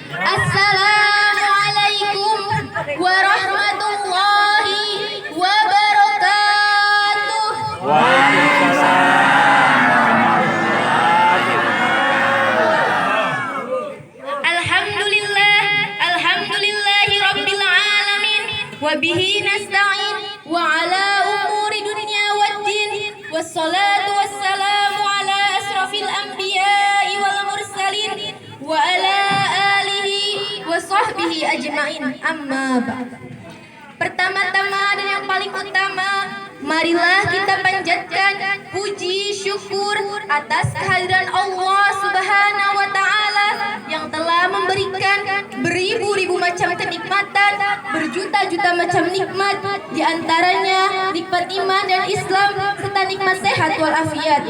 Assalamualaikum warahmatullahi wabarakatuh. Alhamdulillahi rabbil alamin wa bihi nasta'in wa ala umuri dunya waddin wassalatu wassalamu ala asrafil anbiya'i wal mursalin wa ala alihi wa sahbihi ajma'in, amma ba'd. Pertama-tama dan yang paling utama, marilah kita panjatkan puji syukur atas kehadiran Allah Subhanahu wa taala yang telah memberikan beribu-ribu macam kenikmatan, berjuta-juta macam nikmat, di antaranya nikmat iman dan Islam serta nikmat sehat walafiat,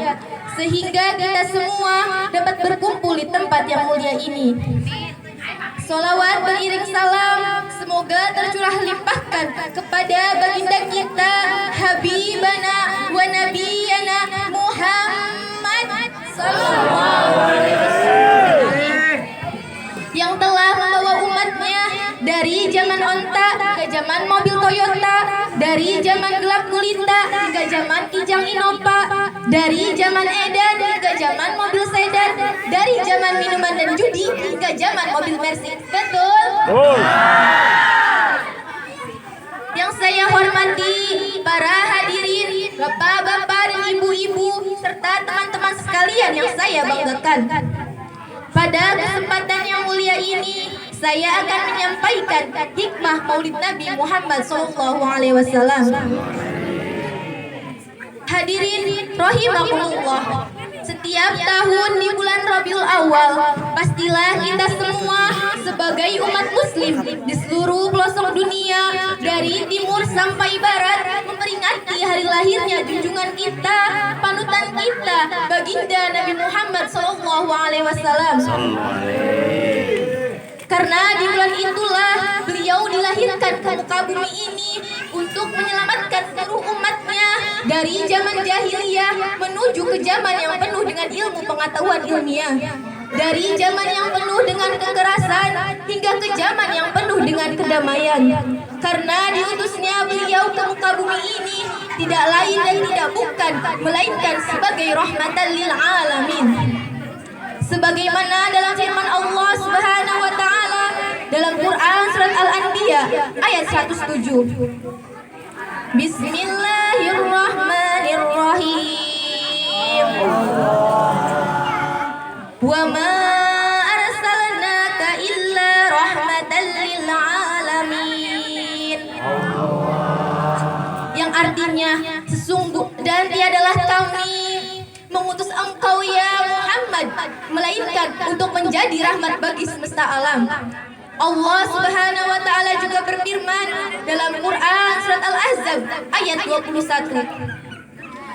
sehingga kita semua dapat berkumpul di tempat yang mulia ini. Sholawat beriring salam semoga tercurah limpahkan kepada baginda kita Habibana wa Nabiyana Muhammad sallallahu alaihi wasallam, yang telah membawa umatnya dari zaman onta ke zaman mobil Toyota, dari zaman gelap gulita hingga zaman kijang Innova, dari zaman edan hingga zaman mobil sedan, dari zaman minuman dan judi hingga zaman mobil Mercy. Betul? Yang saya hormati para hadirin, bapak-bapak dan ibu-ibu serta teman-teman sekalian yang saya banggakan. Pada kesempatan yang mulia ini, saya akan menyampaikan hikmah Maulid Nabi Muhammad SAW. Hadirin rahimakumullah, setiap tahun di bulan Rabiul Awal, pastilah kita semua sebagai umat muslim di seluruh pelosok dunia dari timur sampai barat memperingati hari lahirnya junjungan kita, panutan kita, baginda Nabi Muhammad SAW. Karena di bulan itulah beliau dilahirkan ke muka bumi ini untuk menyelamatkan seluruh umatnya dari zaman jahiliyah menuju ke zaman yang penuh dengan ilmu pengetahuan ilmiah, dari zaman yang penuh dengan kekerasan hingga ke zaman yang penuh dengan kedamaian. Karena diutusnya beliau ke muka bumi ini tidak lain dan tidak bukan melainkan sebagai rahmatan lil alamin. Sebagaimana dalam firman Allah Subhanahu wa taala dalam Quran surat Al-Anbiya ayat 107. Bismillahirrahmanirrahim. Wa ma arsalnaka illa rahmatan lil alamin. Yang artinya sesungguh dan tiadalah kami mengutus engkau ya Muhammad melainkan untuk menjadi rahmat bagi semesta alam. Allah Subhanahu wa taala juga berfirman dalam Quran surat Al-Ahzab ayat 21.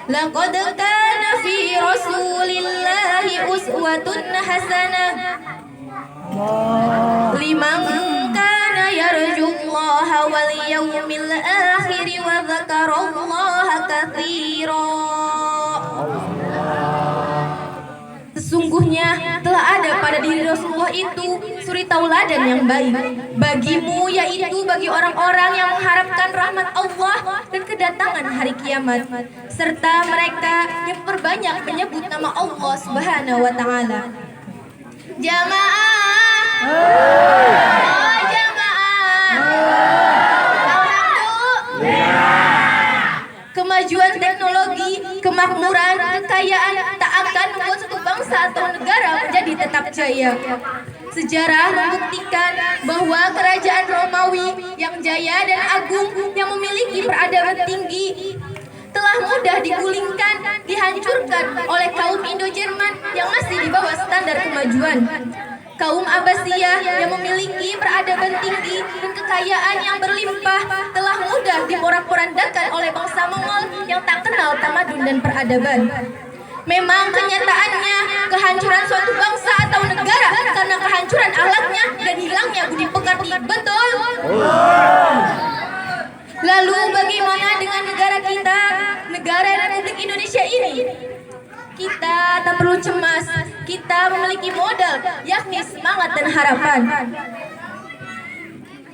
Laqad kana fi Rasulillahi uswatun hasanah liman kana yarjullaha wal yawmil akhir wa dzakarallaha katsira. Sesungguhnya telah ada pada diri Rasulullah itu suri tauladan yang baik bagimu, yaitu bagi orang-orang yang mengharapkan rahmat Allah dan kedatangan hari kiamat, serta mereka yang berbanyak menyebut nama Allah Subhanahu wa taala. Jamaah, oh jamaah, kemajuan teknologi, kemakmuran, kekayaan tak akan membuat suatu bangsa atau negara menjadi tetap jaya. Sejarah membuktikan bahwa kerajaan Romawi yang jaya dan agung yang memiliki peradaban tinggi telah mudah digulingkan, dihancurkan oleh kaum Indo-Jerman yang masih di bawah standar kemajuan. Kaum Abbasiyah yang memiliki peradaban tinggi dan kekayaan yang berlimpah telah mudah diporak-porandakan oleh bangsa Mongol yang tak kenal tamadun dan peradaban. Memang kenyataannya kehancuran suatu bangsa atau negara karena kehancuran akhlaknya dan hilangnya budi pekerti. Betul? Lalu bagaimana dengan negara kita, negara Republik Indonesia ini? Kita tak perlu cemas kita memiliki modal, yakni semangat dan harapan.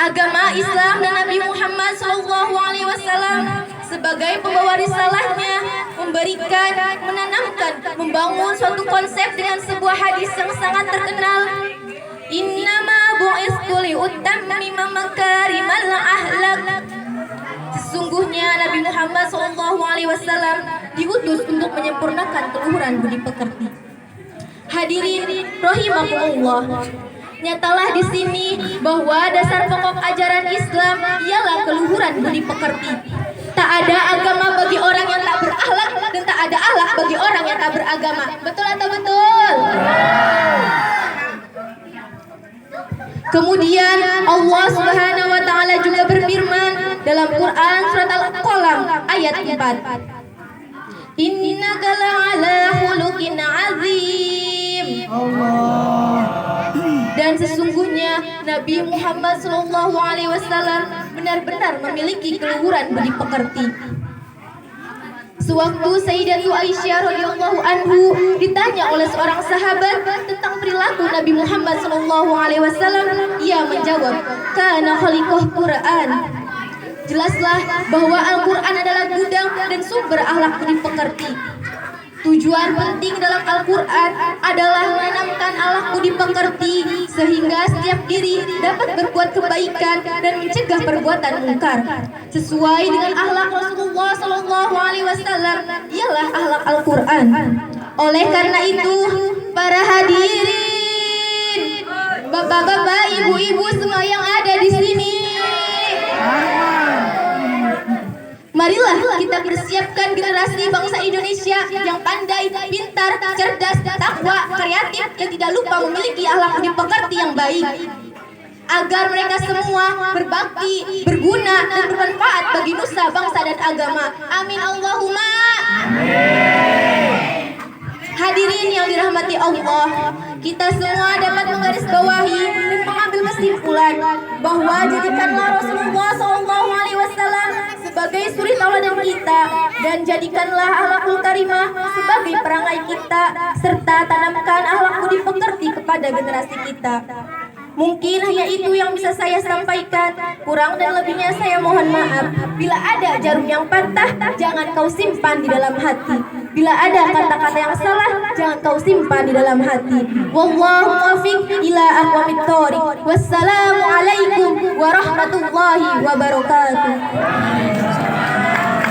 Agama Islam dan Nabi Muhammad SAW sebagai pembawa risalahnya memberikan, menanamkan, membangun suatu konsep dengan sebuah hadis yang sangat terkenal. Innama bu'istu liutammima makarimal akhlaq. Sesungguhnya Nabi Muhammad SAW diutus untuk menyempurnakan keluhuran budi pekerti. Hadirin rahimakumullah, nyatalah di sini bahwa dasar pokok ajaran Islam ialah keluhuran budi pekerti. Tak ada agama bagi orang yang tak berakhlak dan tak ada akhlak bagi orang yang tak beragama. Betul atau betul? Kemudian Allah Subhanahu wa taala juga berfirman dalam Quran surat Al-Qalam ayat 4. Innaka la'ala khuluqin azim. Dan sesungguhnya Nabi Muhammad SAW benar-benar memiliki keluhuran budi pekerti. Sewaktu Sayyidatu Aisyah radhiyallahu anhu ditanya oleh seorang sahabat tentang perilaku Nabi Muhammad SAW, ia menjawab, "Kana khaliqah Quran." Jelaslah bahwa Al-Quran adalah gudang dan sumber akhlak budi pekerti. Tujuan penting dalam Al-Quran adalah menanamkan akhlak budi pekerti sehingga setiap diri dapat berbuat kebaikan dan mencegah perbuatan mungkar sesuai dengan akhlak Rasulullah SAW, ialah akhlak Al-Quran. Oleh karena itu, para hadirin, bapak-bapak, ibu-ibu semua yang ada di sini, marilah kita persiapkan generasi bangsa Indonesia yang pandai, pintar, cerdas, takwa, kreatif, dan tidak lupa memiliki akhlak budi pekerti yang baik, agar mereka semua berbakti, berguna, dan bermanfaat bagi nusa, bangsa, dan agama. Amin Allahumma amin. Hadirin yang dirahmati Allah, kita semua dapat menggarisbawahi dan mengambil kesimpulan bahwa jadikanlah Rasulullah SAW sebagai suri tauladan kita, dan jadikanlah akhlakul karimah sebagai perangai kita, serta tanamkan akhlak budi pekerti kepada generasi kita. Mungkin hanya itu yang bisa saya sampaikan. Kurang dan lebihnya saya mohon maaf. Bila ada jarum yang patah, jangan kau simpan di dalam hati. Bila ada kata-kata yang salah, jangan kau simpan di dalam hati. Wallahu muwaffiq ila aqwamit thoriq. Wassalamu alaikum warahmatullahi wabarakatuh.